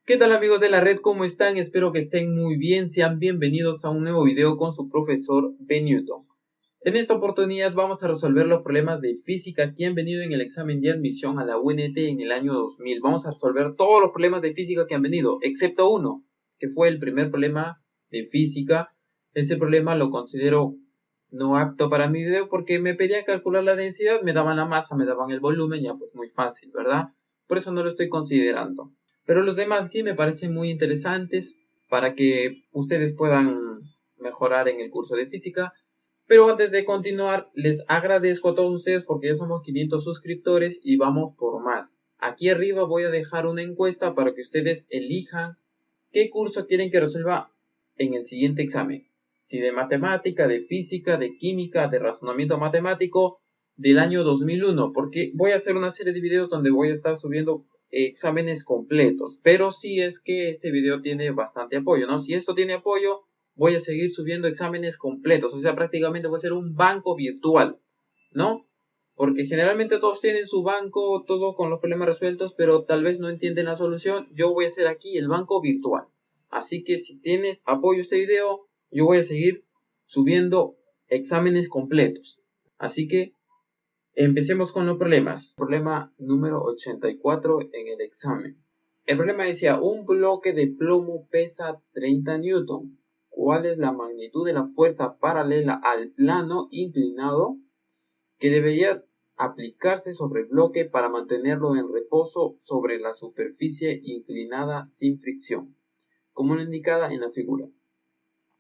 ¿Qué tal amigos de la red? ¿Cómo están? Espero que estén muy bien. Sean bienvenidos a un nuevo video con su profesor B. Newton. En esta oportunidad vamos a resolver los problemas de física que han venido en el examen de admisión a la UNT en el año 2000. Vamos a resolver todos los problemas de física que han venido, excepto uno, que fue el primer problema de física. Ese problema lo considero no apto para mi video porque me pedían calcular la densidad, me daban la masa, me daban el volumen, ya pues muy fácil, ¿verdad? Por eso no lo estoy considerando. Pero los demás sí me parecen muy interesantes para que ustedes puedan mejorar en el curso de física. Pero antes de continuar, les agradezco a todos ustedes porque ya somos 500 suscriptores y vamos por más. Aquí arriba voy a dejar una encuesta para que ustedes elijan qué curso quieren que resuelva en el siguiente examen. Si de matemática, de física, de química, de razonamiento matemático del año 2001. Porque voy a hacer una serie de videos donde voy a estar subiendo exámenes completos. Pero si es que este video tiene bastante apoyo, ¿no? Si esto tiene apoyo, voy a seguir subiendo exámenes completos. O sea, prácticamente voy a ser un banco virtual, ¿no? Porque generalmente todos tienen su banco, todo con los problemas resueltos, pero tal vez no entienden la solución. Yo voy a hacer aquí el banco virtual. Así que si tienes apoyo a este video, yo voy a seguir subiendo exámenes completos. Así que empecemos con los problemas. Problema número 84 en el examen. El problema decía, un bloque de plomo pesa 30 newton. ¿Cuál es la magnitud de la fuerza paralela al plano inclinado que debería aplicarse sobre el bloque para mantenerlo en reposo sobre la superficie inclinada sin fricción, como lo indicada en la figura?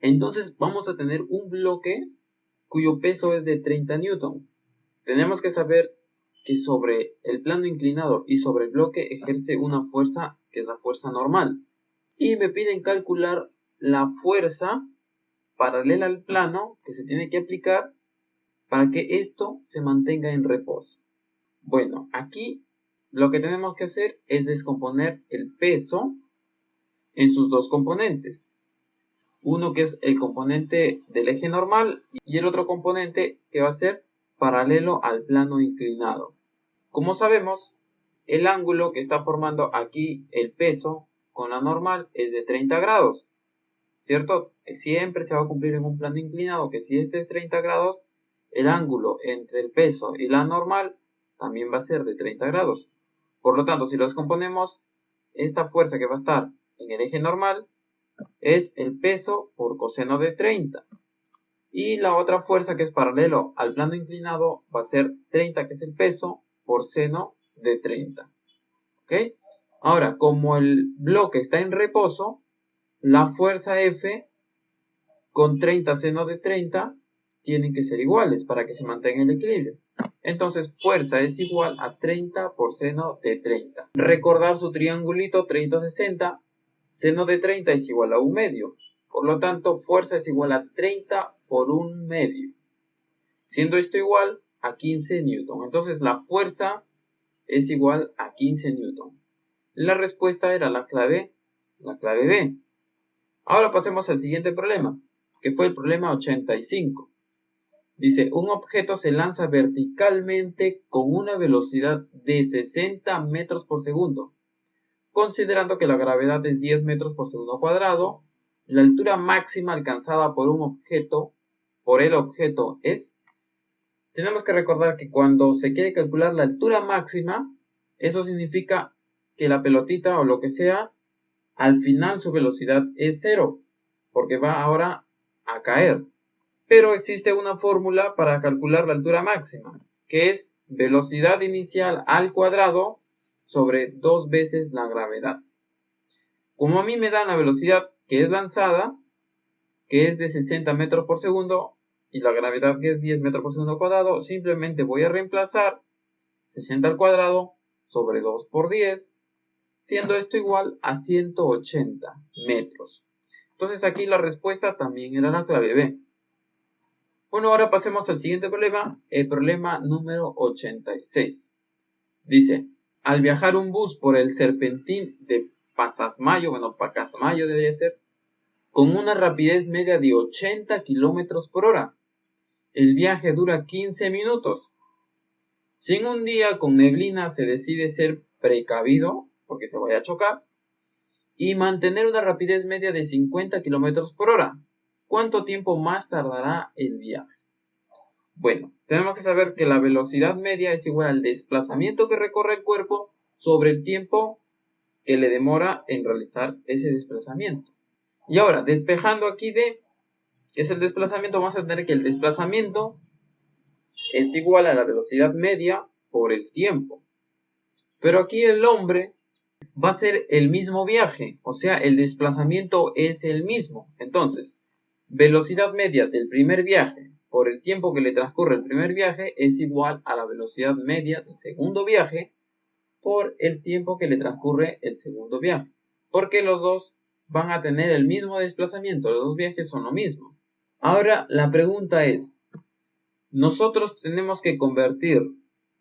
Entonces vamos a tener un bloque cuyo peso es de 30 newton. Tenemos que saber que sobre el plano inclinado y sobre el bloque ejerce una fuerza que es la fuerza normal. Y me piden calcular la fuerza paralela al plano que se tiene que aplicar para que esto se mantenga en reposo. Bueno, aquí lo que tenemos que hacer es descomponer el peso en sus dos componentes. Uno que es el componente del eje normal y el otro componente que va a ser paralelo al plano inclinado. Como sabemos, el ángulo que está formando aquí el peso con la normal es de 30 grados, ¿cierto? Siempre se va a cumplir en un plano inclinado que si este es 30 grados, el ángulo entre el peso y la normal también va a ser de 30 grados. Por lo tanto, si lo descomponemos, esta fuerza que va a estar en el eje normal es el peso por coseno de 30. Y la otra fuerza que es paralelo al plano inclinado va a ser 30, que es el peso, por seno de 30. ¿Ok? Ahora, como el bloque está en reposo, la fuerza F con 30 seno de 30 tienen que ser iguales para que se mantenga el equilibrio. Entonces, fuerza es igual a 30 por seno de 30. Recordar su triangulito 30-60. Seno de 30 es igual a 1 medio. Por lo tanto, fuerza es igual a 30 por 1 medio. Siendo esto igual a 15 newton. Entonces, la fuerza es igual a 15 newton. La respuesta era la clave B. Ahora pasemos al siguiente problema, que fue el problema 85. Dice, un objeto se lanza verticalmente con una velocidad de 60 metros por segundo. Considerando que la gravedad es 10 metros por segundo cuadrado, la altura máxima alcanzada por el objeto es... Tenemos que recordar que cuando se quiere calcular la altura máxima, eso significa que la pelotita o lo que sea, al final su velocidad es 0, porque va ahora a caer. Pero existe una fórmula para calcular la altura máxima, que es velocidad inicial al cuadrado sobre 2 veces la gravedad. Como a mí me dan la velocidad que es lanzada, que es de 60 metros por segundo, y la gravedad que es 10 metros por segundo cuadrado, simplemente voy a reemplazar 60 al cuadrado sobre 2 por 10, siendo esto igual a 180 metros. Entonces aquí la respuesta también era la clave B. Bueno, ahora pasemos al siguiente problema, el problema número 86. Dice, al viajar un bus por el serpentín de Pacasmayo debería ser, con una rapidez media de 80 kilómetros por hora. El viaje dura 15 minutos. Si en un día con neblina se decide ser precavido, porque se vaya a chocar, y mantener una rapidez media de 50 km por hora. ¿Cuánto tiempo más tardará el viaje? Bueno, tenemos que saber que la velocidad media es igual al desplazamiento que recorre el cuerpo sobre el tiempo que le demora en realizar ese desplazamiento. Y ahora, despejando aquí D, que es el desplazamiento, vamos a tener que el desplazamiento es igual a la velocidad media por el tiempo. Pero aquí el hombre va a ser el mismo viaje, o sea, el desplazamiento es el mismo. Entonces, velocidad media del primer viaje por el tiempo que le transcurre el primer viaje es igual a la velocidad media del segundo viaje por el tiempo que le transcurre el segundo viaje. Porque los dos van a tener el mismo desplazamiento, los dos viajes son lo mismo. Ahora la pregunta es, ¿nosotros tenemos que convertir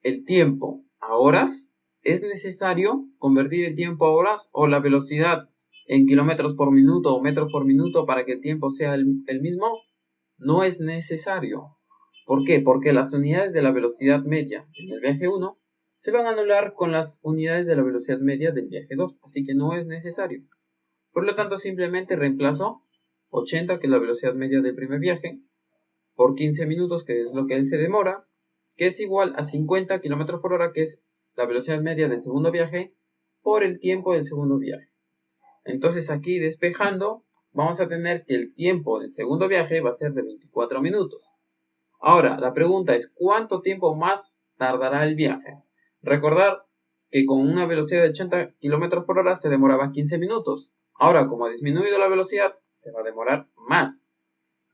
el tiempo a horas? ¿Es necesario convertir el tiempo a horas o la velocidad en kilómetros por minuto o metros por minuto para que el tiempo sea el mismo? No es necesario. ¿Por qué? Porque las unidades de la velocidad media en el viaje 1 se van a anular con las unidades de la velocidad media del viaje 2, así que no es necesario. Por lo tanto, simplemente reemplazo 80, que es la velocidad media del primer viaje, por 15 minutos, que es lo que él se demora, que es igual a 50 km por hora, que es la velocidad media del segundo viaje, por el tiempo del segundo viaje. Entonces aquí despejando, vamos a tener que el tiempo del segundo viaje va a ser de 24 minutos. Ahora, la pregunta es, ¿cuánto tiempo más tardará el viaje? Recordar que con una velocidad de 80 km por hora se demoraba 15 minutos. Ahora, como ha disminuido la velocidad, se va a demorar más.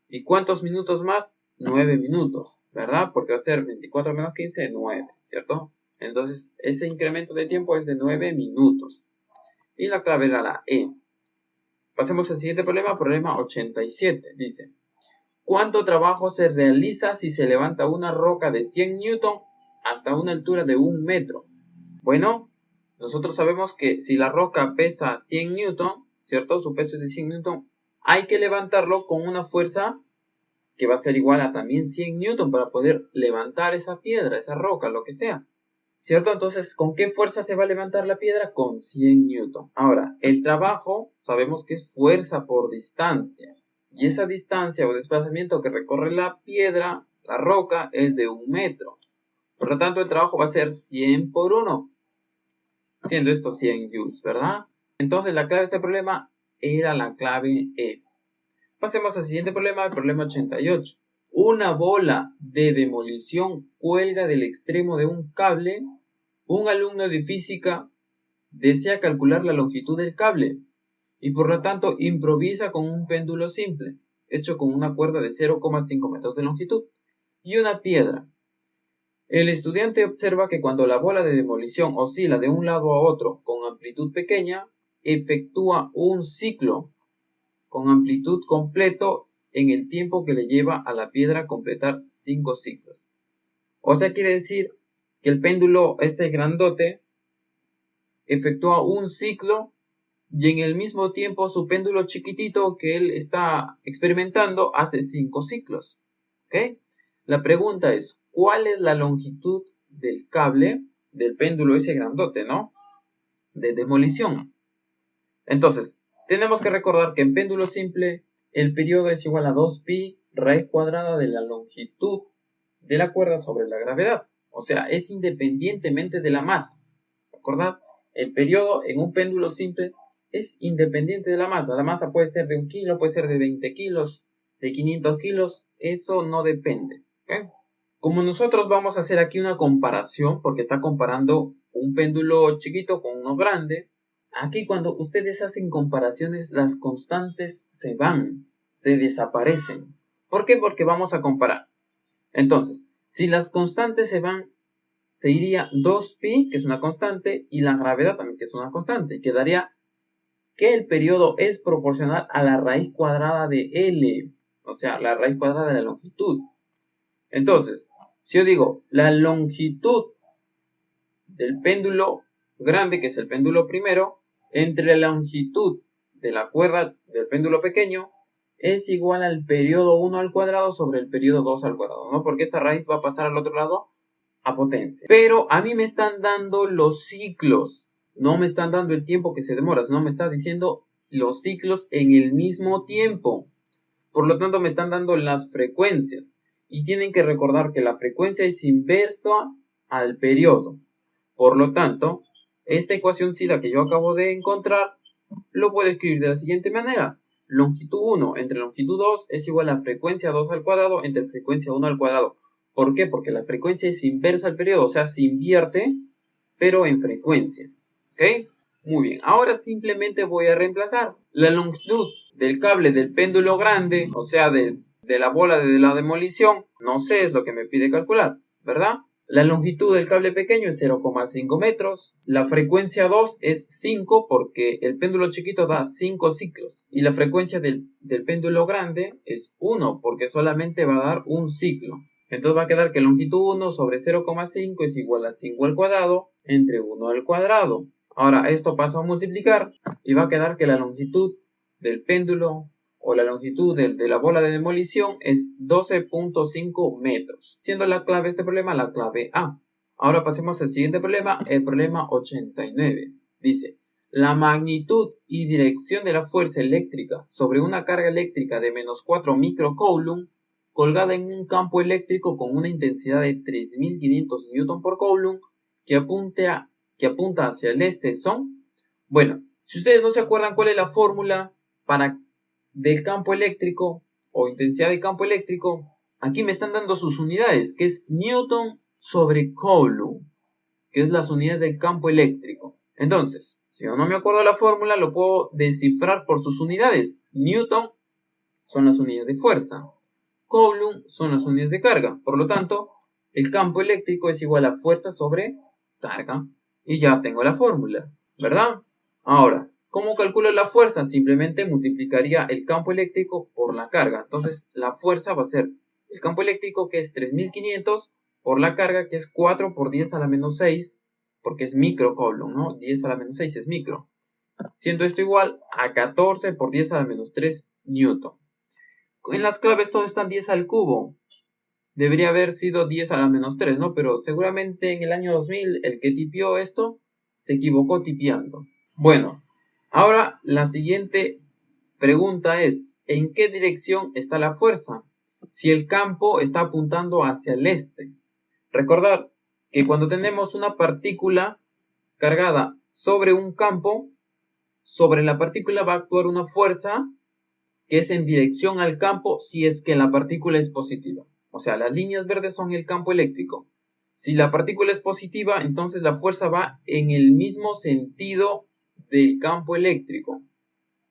¿Y cuántos minutos más? 9 minutos, ¿verdad? Porque va a ser 24 menos 15, 9, ¿cierto? Entonces, ese incremento de tiempo es de 9 minutos. Y la clave era la E. Pasemos al siguiente problema 87. Dice, ¿cuánto trabajo se realiza si se levanta una roca de 100 newton hasta una altura de 1 metro? Bueno, nosotros sabemos que si la roca pesa 100 newton, ¿cierto? Su peso es de 100 newton, hay que levantarlo con una fuerza que va a ser igual a también 100 newton para poder levantar esa piedra, esa roca, lo que sea. ¿Cierto? Entonces, ¿con qué fuerza se va a levantar la piedra? Con 100 newton. Ahora, el trabajo sabemos que es fuerza por distancia. Y esa distancia o desplazamiento que recorre la piedra, la roca, es de 1 metro. Por lo tanto, el trabajo va a ser 100 por 1. Siendo esto 100 joules, ¿verdad? Entonces, la clave de este problema era la clave E. Pasemos al siguiente problema, el problema 88. Una bola de demolición cuelga del extremo de un cable. Un alumno de física desea calcular la longitud del cable y por lo tanto improvisa con un péndulo simple, hecho con una cuerda de 0,5 metros de longitud y una piedra. El estudiante observa que cuando la bola de demolición oscila de un lado a otro con amplitud pequeña, efectúa un ciclo con amplitud completo en el tiempo que le lleva a la piedra completar 5 ciclos. O sea, quiere decir que el péndulo, este grandote, efectúa un ciclo y en el mismo tiempo su péndulo chiquitito que él está experimentando hace 5 ciclos. ¿Ok? La pregunta es, ¿cuál es la longitud del cable del péndulo ese grandote, ¿no? De demolición. Entonces, tenemos que recordar que en péndulo simple el periodo es igual a 2pi raíz cuadrada de la longitud de la cuerda sobre la gravedad. O sea, es independientemente de la masa. ¿Recordad? El periodo en un péndulo simple es independiente de la masa. La masa puede ser de 1 kilo, puede ser de 20 kilos, de 500 kilos. Eso no depende. ¿Okay? Como nosotros vamos a hacer aquí una comparación, porque está comparando un péndulo chiquito con uno grande, aquí cuando ustedes hacen comparaciones, las constantes se van, se desaparecen. ¿Por qué? Porque vamos a comparar. Entonces, si las constantes se van, se iría 2pi, que es una constante, y la gravedad también, que es una constante. Y quedaría que el periodo es proporcional a la raíz cuadrada de L, o sea, la raíz cuadrada de la longitud. Entonces, si yo digo la longitud del péndulo grande, que es el péndulo primero, entre la longitud de la cuerda del péndulo pequeño, es igual al periodo 1 al cuadrado sobre el periodo 2 al cuadrado, ¿no? Porque esta raíz va a pasar al otro lado a potencia. Pero a mí me están dando los ciclos. no me están dando el tiempo que se demora, sino me está diciendo los ciclos en el mismo tiempo. Por lo tanto, me están dando las frecuencias. Y tienen que recordar que la frecuencia es inversa al periodo. Por lo tanto, esta ecuacióncita que yo acabo de encontrar, lo puedo escribir de la siguiente manera. Longitud 1 entre longitud 2 es igual a frecuencia 2 al cuadrado entre frecuencia 1 al cuadrado. ¿Por qué? Porque la frecuencia es inversa al periodo, o sea, se invierte, pero en frecuencia. ¿Ok? Muy bien, ahora simplemente voy a reemplazar la longitud del cable del péndulo grande, o sea, de la bola de la demolición, no sé, es lo que me pide calcular, ¿verdad? La longitud del cable pequeño es 0,5 metros, la frecuencia 2 es 5 porque el péndulo chiquito da 5 ciclos y la frecuencia del péndulo grande es 1 porque solamente va a dar un ciclo. Entonces va a quedar que longitud 1 sobre 0,5 es igual a 5 al cuadrado entre 1 al cuadrado. Ahora esto pasa a multiplicar y va a quedar que la longitud del péndulo o la longitud de la bola de demolición es 12.5 metros, siendo la clave de este problema la clave A. Ahora pasemos al siguiente problema, el problema 89. Dice, la magnitud y dirección de la fuerza eléctrica sobre una carga eléctrica de menos 4 microcoulomb colgada en un campo eléctrico con una intensidad de 3500 Newton por Coulomb que apunta hacia el este son, bueno, si ustedes no se acuerdan cuál es la fórmula del campo eléctrico o intensidad de campo eléctrico, aquí me están dando sus unidades, que es Newton sobre Coulomb, que es las unidades del campo eléctrico. Entonces, si yo no me acuerdo la fórmula, lo puedo descifrar por sus unidades. Newton son las unidades de fuerza, Coulomb son las unidades de carga. Por lo tanto, el campo eléctrico es igual a fuerza sobre carga. Y ya tengo la fórmula, ¿verdad? Ahora, ¿cómo calculo la fuerza? Simplemente multiplicaría el campo eléctrico por la carga. Entonces, la fuerza va a ser el campo eléctrico, que es 3500, por la carga, que es 4 por 10 a la menos 6, porque es microcoulomb, ¿no? 10 a la menos 6 es micro. Siendo esto igual a 14 por 10 a la menos 3 newton. En las claves todo están 10 al cubo. Debería haber sido 10 a la menos 3, ¿no? Pero seguramente en el año 2000 el que tipió esto se equivocó tipiando. Bueno, ahora la siguiente pregunta es, ¿en qué dirección está la fuerza? Si el campo está apuntando hacia el este. Recordar que cuando tenemos una partícula cargada sobre un campo, sobre la partícula va a actuar una fuerza que es en dirección al campo si es que la partícula es positiva. O sea, las líneas verdes son el campo eléctrico. Si la partícula es positiva, entonces la fuerza va en el mismo sentido del campo eléctrico.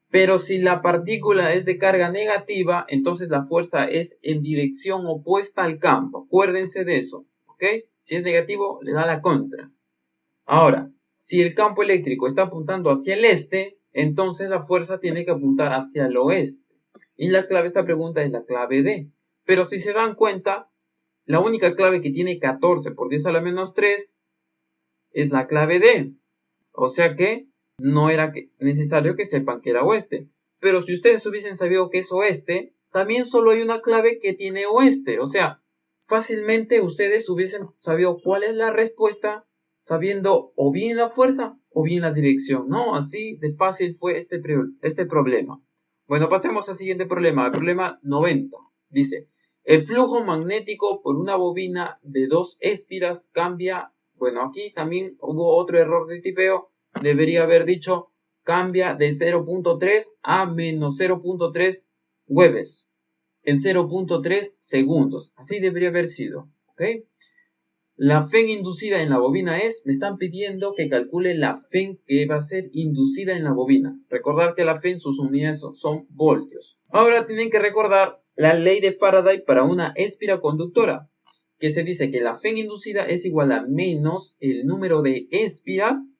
Pero si la partícula es de carga negativa, entonces la fuerza es en dirección opuesta al campo. Acuérdense de eso, ¿ok? Si es negativo, le da la contra. Ahora, si el campo eléctrico está apuntando hacia el este, entonces la fuerza tiene que apuntar hacia el oeste. Y la clave de esta pregunta es la clave D. Pero si se dan cuenta, la única clave que tiene 14 por 10 a la menos 3 es la clave D. O sea que no era necesario que sepan que era oeste. Pero si ustedes hubiesen sabido que es oeste, también solo hay una clave que tiene oeste. O sea, fácilmente ustedes hubiesen sabido cuál es la respuesta sabiendo o bien la fuerza o bien la dirección. No, así de fácil fue este problema. Bueno, pasemos al siguiente problema, el problema 90. Dice, el flujo magnético por una bobina de 2 espiras cambia. Bueno, aquí también hubo otro error de tipeo. Debería haber dicho cambia de 0.3 a menos 0.3 Webers en 0.3 segundos. Así debería haber sido. ¿Ok? La FEN inducida en la bobina es, me están pidiendo que calcule la FEN que va a ser inducida en la bobina. Recordar que la FEN, sus unidades son voltios. Ahora tienen que recordar la ley de Faraday para una espira conductora, que se dice que la FEN inducida es igual a menos el número de espiras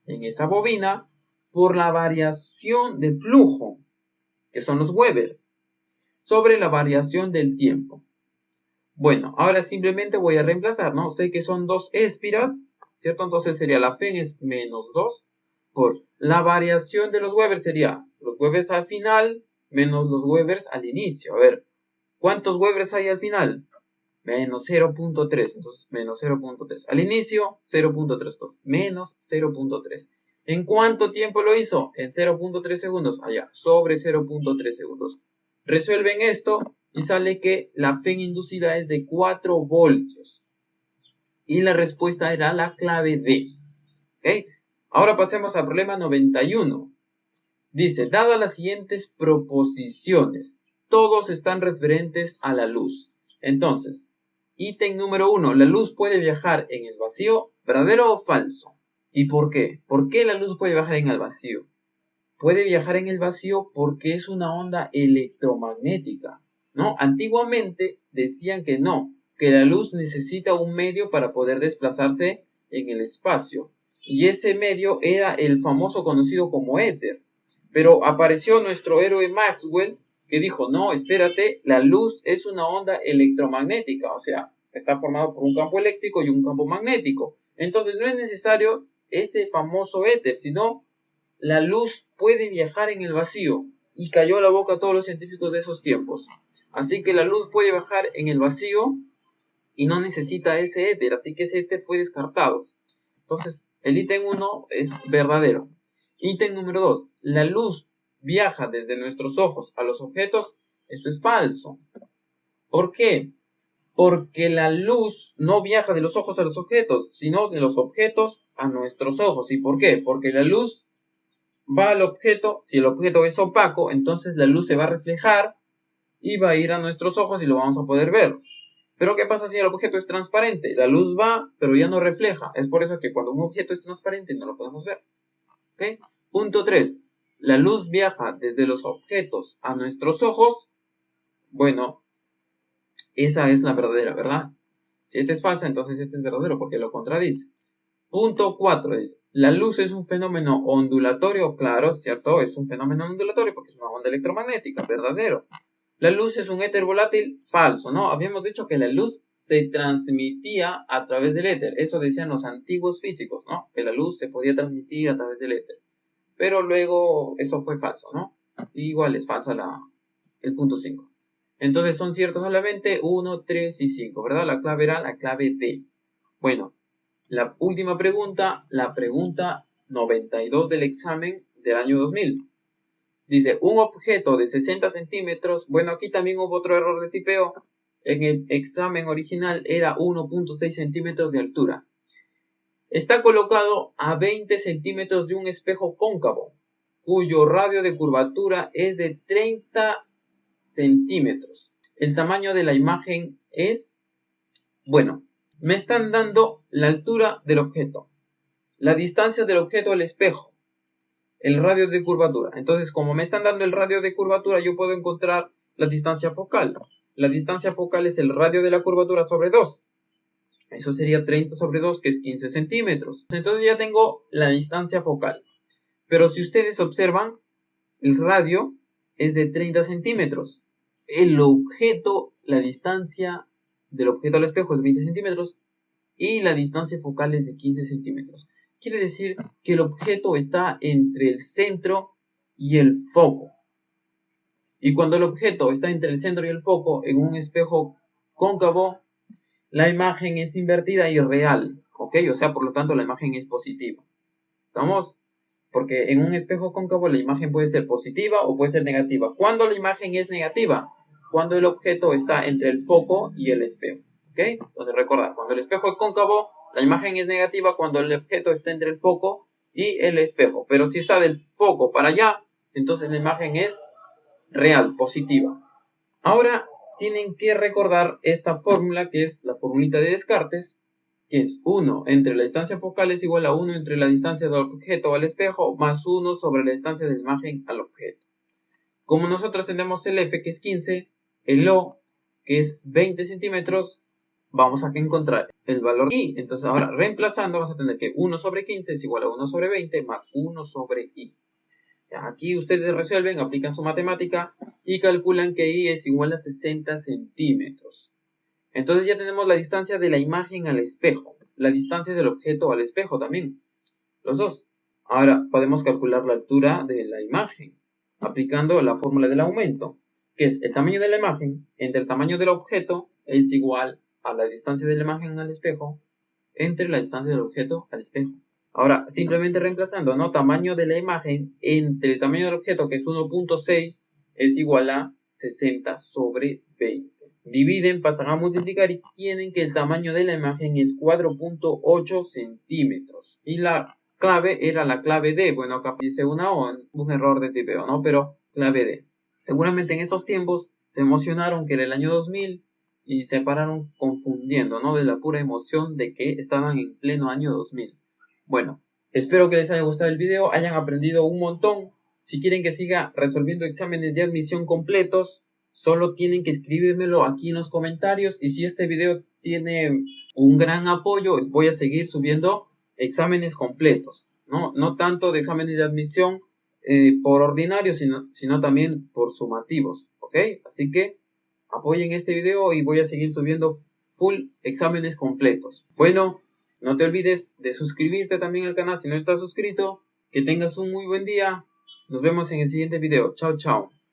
en esa bobina por la variación de flujo, que son los Webers, sobre la variación del tiempo. Bueno, ahora simplemente voy a reemplazar, ¿no? Sé que son 2 espiras, ¿cierto? Entonces sería la FEN es menos 2 por la variación de los Webers sería los Webers al final menos los Webers al inicio. A ver, ¿cuántos Webers hay al final? menos 0.3, entonces menos 0.3. Al inicio, 0.3, menos 0.3. ¿En cuánto tiempo lo hizo? En 0.3 segundos, allá, sobre 0.3 segundos. Resuelven esto y sale que la Fe inducida es de 4 voltios. Y la respuesta era la clave D. ¿Okay? Ahora pasemos al problema 91. Dice, dadas las siguientes proposiciones, todos están referentes a la luz. Entonces, ítem número 1, la luz puede viajar en el vacío, ¿verdadero o falso? ¿Y por qué? ¿Por qué la luz puede viajar en el vacío? Puede viajar en el vacío porque es una onda electromagnética, ¿no? Antiguamente decían que no, que la luz necesita un medio para poder desplazarse en el espacio. Y ese medio era el famoso conocido como éter. Pero apareció nuestro héroe Maxwell que dijo, no, espérate, la luz es una onda electromagnética, o sea, está formado por un campo eléctrico y un campo magnético. Entonces no es necesario ese famoso éter, sino la luz puede viajar en el vacío. Y cayó la boca a todos los científicos de esos tiempos. Así que la luz puede viajar en el vacío y no necesita ese éter, así que ese éter fue descartado. Entonces, el ítem 1 es verdadero. Ítem número 2. La luz viaja desde nuestros ojos a los objetos. Eso es falso. ¿Por qué? Porque la luz no viaja de los ojos a los objetos, sino de los objetos a nuestros ojos. ¿Y por qué? Porque la luz va al objeto. Si el objeto es opaco, entonces la luz se va a reflejar y va a ir a nuestros ojos y lo vamos a poder ver. Pero ¿qué pasa si el objeto es transparente? La luz va, pero ya no refleja. Es por eso que cuando un objeto es transparente no lo podemos ver. ¿Okay? Punto 3. La luz viaja desde los objetos a nuestros ojos. Bueno, esa es la verdadera, ¿verdad? Si esta es falsa, entonces este es verdadero porque lo contradice. Punto 4 es, la luz es un fenómeno ondulatorio, claro, ¿cierto? Es un fenómeno ondulatorio porque es una onda electromagnética, verdadero. La luz es un éter volátil, falso, ¿no? Habíamos dicho que la luz se transmitía a través del éter. Eso decían los antiguos físicos, ¿no? Que la luz se podía transmitir a través del éter. Pero luego eso fue falso, ¿no? Igual es falsa el punto 5. Entonces son ciertos solamente 1, 3 y 5, ¿verdad? La clave era la clave D. Bueno, la última pregunta, la pregunta 92 del examen del año 2000. Dice, un objeto de 60 centímetros, bueno, aquí también hubo otro error de tipeo. En el examen original era 1.6 centímetros de altura. Está colocado a 20 centímetros de un espejo cóncavo, cuyo radio de curvatura es de 30 centímetros. El tamaño de la imagen es, bueno, me están dando la altura del objeto, la distancia del objeto al espejo, el radio de curvatura. Entonces, como me están dando el radio de curvatura, yo puedo encontrar la distancia focal. La distancia focal es el radio de la curvatura sobre 2. Eso sería 30 sobre 2, que es 15 centímetros. Entonces ya tengo la distancia focal. Pero si ustedes observan, el radio es de 30 centímetros. El objeto, la distancia del objeto al espejo es de 20 centímetros. Y la distancia focal es de 15 centímetros. Quiere decir que el objeto está entre el centro y el foco. Y cuando el objeto está entre el centro y el foco en un espejo cóncavo, la imagen es invertida y real. ¿Ok? O sea, por lo tanto, la imagen es positiva. ¿Estamos? Porque en un espejo cóncavo la imagen puede ser positiva o puede ser negativa. ¿Cuándo la imagen es negativa? Cuando el objeto está entre el foco y el espejo. ¿Ok? Entonces recordad, cuando el espejo es cóncavo, la imagen es negativa cuando el objeto está entre el foco y el espejo. Pero si está del foco para allá, entonces la imagen es real, positiva. Ahora tienen que recordar esta fórmula que es la formulita de Descartes, que es 1 entre la distancia focal es igual a 1 entre la distancia del objeto al espejo más 1 sobre la distancia de la imagen al objeto. Como nosotros tenemos el F, que es 15, el O, que es 20 centímetros, vamos a encontrar el valor I. Entonces ahora reemplazando vamos a tener que 1 sobre 15 es igual a 1 sobre 20 más 1 sobre I. Aquí ustedes resuelven, aplican su matemática y calculan que I es igual a 60 centímetros. Entonces ya tenemos la distancia de la imagen al espejo, la distancia del objeto al espejo también, los dos. Ahora podemos calcular la altura de la imagen, aplicando la fórmula del aumento, que es el tamaño de la imagen entre el tamaño del objeto es igual a la distancia de la imagen al espejo entre la distancia del objeto al espejo. Ahora, simplemente reemplazando, ¿no? Tamaño de la imagen entre el tamaño del objeto, que es 1.6, es igual a 60 sobre 20. Dividen, pasan a multiplicar y tienen que el tamaño de la imagen es 4.8 centímetros. Y la clave era la clave D. Bueno, acá dice una O, un error de tipeo, ¿no? Pero clave D. Seguramente en esos tiempos se emocionaron que era el año 2000 y se pararon confundiendo, ¿no? De la pura emoción de que estaban en pleno año 2000. Bueno, espero que les haya gustado el video, hayan aprendido un montón. Si quieren que siga resolviendo exámenes de admisión completos, solo tienen que escribírmelo aquí en los comentarios. Y si este video tiene un gran apoyo, voy a seguir subiendo exámenes completos. No tanto de exámenes de admisión por ordinario, sino también por sumativos. ¿Ok? Así que apoyen este video y voy a seguir subiendo full exámenes completos. Bueno, no te olvides de suscribirte también al canal si no estás suscrito. Que tengas un muy buen día. Nos vemos en el siguiente video. Chao, chao.